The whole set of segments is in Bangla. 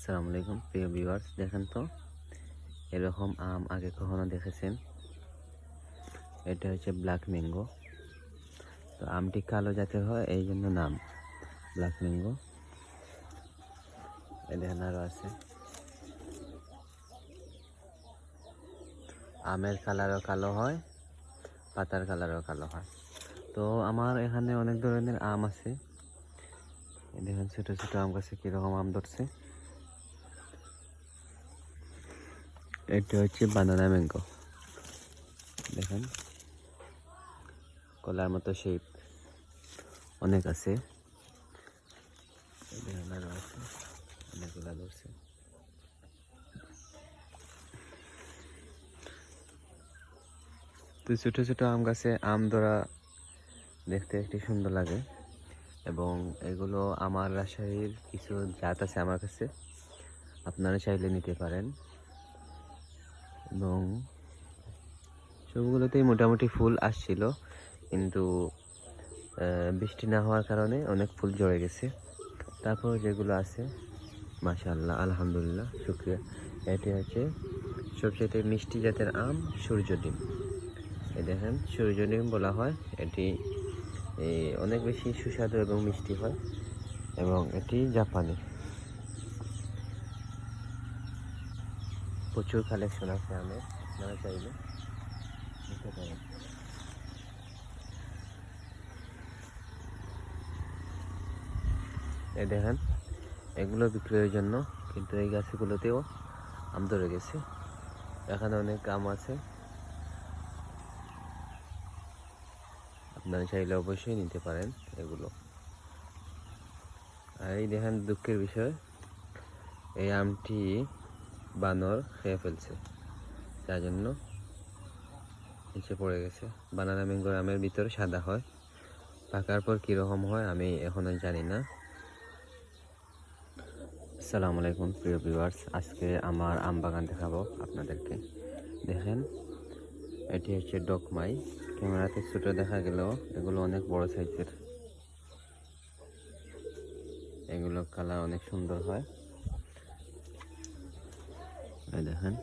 আসসালামু আলাইকুম প্রিয় ভিউয়ার্স, দেখেন তো এরকম আম আগে কখনো দেখেছেন? এটা হচ্ছে ব্ল্যাক ম্যাঙ্গো। তো আমটি কালো জাতের হয়, এই জন্য নাম ব্ল্যাক ম্যাঙ্গো। দেখেন আরও আছে। আমের কালারও কালো হয়, পাতার কালারও কালো হয়। তো আমার এখানে অনেক ধরনের আম আছে। দেখেন ছোট ছোট আম গাছে কীরকম আম ধরছে। এটা হচ্ছে বানানা ম্যাঙ্গো। দেখেন কলার মতো শেপ অনেক আছে। দেখেন আরও আছে, অনেকগুলা ধরছে। তো ছোট ছোট আম গাছে আম ধরা দেখতে একটি সুন্দর লাগে, এবং এগুলো আমার রাজশাহীর কিছু জাত আছে আমার কাছে, আপনারা চাইলে নিতে পারেন। এবং সবগুলোতেই মোটামুটি ফুল আসছিল, কিন্তু বৃষ্টি না হওয়ার কারণে অনেক ফুল ঝরে গেছে। তারপর যেগুলো আছে মাশাআল্লাহ, আলহামদুলিল্লাহ, শুকরিয়া। এটি হচ্ছে সবচেয়ে মিষ্টি জাতের আম, সূর্যডিম। এই দেখেন সূর্যডিম বলা হয়। এটি অনেক বেশি সুস্বাদু এবং মিষ্টি হয়, এবং এটি জাপানি। প্রচুর কালেকশন আছে আমের, আপনারা চাইলে নিতে পারেন। এই দেখেন এগুলো বিক্রয়ের জন্য, কিন্তু এই গাছগুলোতেও আম ধরে গেছে। এখানে অনেক আম আছে, আপনারা চাইলে অবশ্যই নিতে পারেন এগুলো। আর এই দেখেন দুঃখের বিষয়, এই আমটি বানর খেয়ে ফেলছে, যার জন্য নিচে পড়ে গেছে। বানানা ম্যাঙ্গোর আমের ভিতরে সাদা হয়, পাকার পর কীরকম হয় আমি এখনো জানি না। আসসালামু আলাইকুম প্রিয় ভিউয়ার্স, আজকে আমার আম বাগান দেখাবো আপনাদেরকে। দেখেন এটি হচ্ছে ডকমাই। ক্যামেরাতে ছোট দেখা গেলেও এগুলো অনেক বড় সাইজের। এগুলো কালার অনেক সুন্দর হয়। এই দেখেন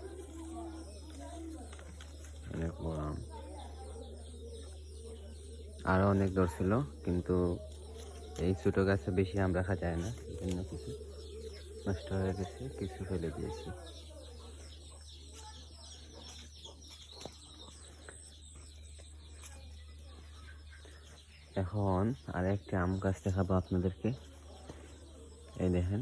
অনেক বড় আম। আরও অনেক ধরছিল, কিন্তু এই ছোটো গাছে বেশি আম রাখা যায় না, এই জন্য কিছু নষ্ট হয়ে গেছে, কিছু ফেলে দিয়েছি। এখন আরেকটি আম গাছ দেখাবো আপনাদেরকে। এই দেখেন